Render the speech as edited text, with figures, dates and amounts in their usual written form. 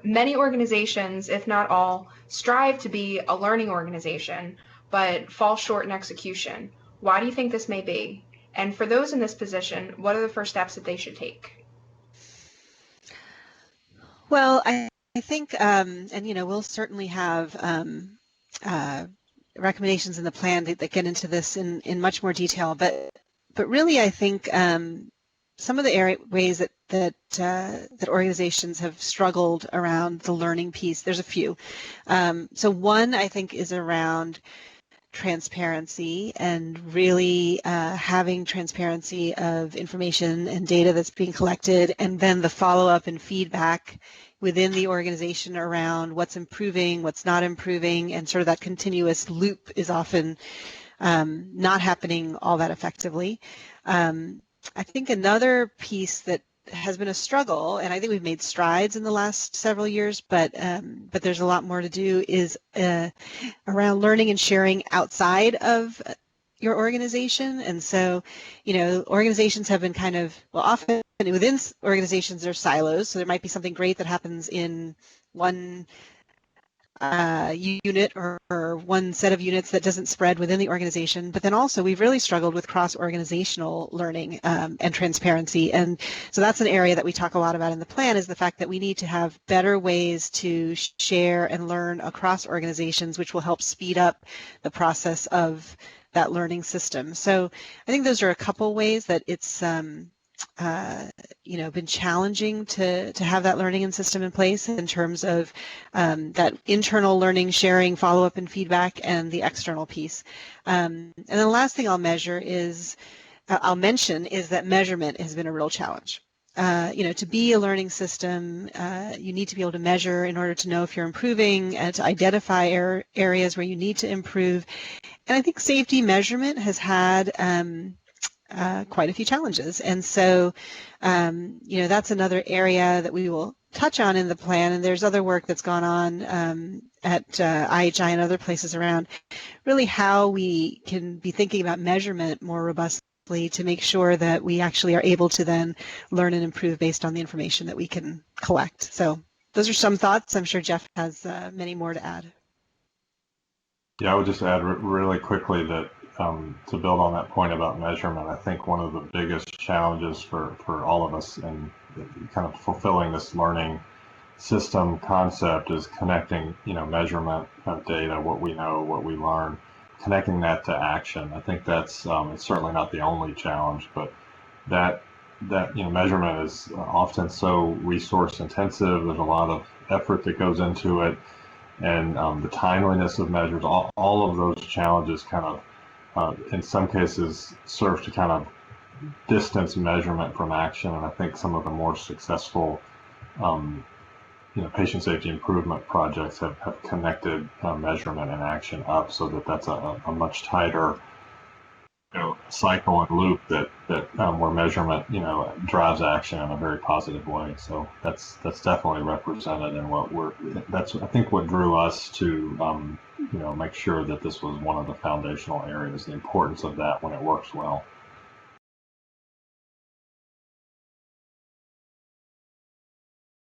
Many organizations, if not all, strive to be a learning organization, but fall short in execution. Why do you think this may be? And for those in this position, what are the first steps that they should take? Well, I think, and we'll certainly have recommendations in the plan that get into this in much more detail. But really, I think some of the ways that organizations have struggled around the learning piece, there's a few. So one, I think, is around transparency and really having transparency of information and data that's being collected, and then the follow-up and feedback within the organization around what's improving, what's not improving, and sort of that continuous loop is often not happening all that effectively. I think another piece that has been a struggle, and I think we've made strides in the last several years, but there's a lot more to do, is around learning and sharing outside of your organization. And so, organizations have been kind of, well, often within organizations there's silos, so there might be something great that happens in one unit or one set of units that doesn't spread within the organization. But then also we've really struggled with cross-organizational learning and transparency. And so that's an area that we talk a lot about in the plan, is the fact that we need to have better ways to share and learn across organizations, which will help speed up the process of that learning system. So I think those are a couple ways that it's been challenging to have that learning and system in place in terms of that internal learning, sharing, follow-up and feedback, and the external piece. And then the last thing I'll mention is that measurement has been a real challenge. To be a learning system, you need to be able to measure in order to know if you're improving and to identify areas where you need to improve. And I think safety measurement has had quite a few challenges. And so, that's another area that we will touch on in the plan. And there's other work that's gone on at IHI and other places around really how we can be thinking about measurement more robustly to make sure that we actually are able to then learn and improve based on the information that we can collect. So those are some thoughts. I'm sure Jeff has many more to add. Yeah, I would just add really quickly that to build on that point about measurement, I think one of the biggest challenges for all of us in kind of fulfilling this learning system concept is connecting, measurement of data, what we know, what we learn, connecting that to action. I think that's it's certainly not the only challenge, but that measurement is often so resource intensive. There's a lot of effort that goes into it, and the timeliness of measures, all of those challenges kind of in some cases serve to kind of distance measurement from action. And I think some of the more successful patient safety improvement projects have connected measurement and action up, so that's a much tighter cycle and loop that where measurement drives action in a very positive way. So that's definitely represented in that's I think what drew us to make sure that this was one of the foundational areas, the importance of that when it works well.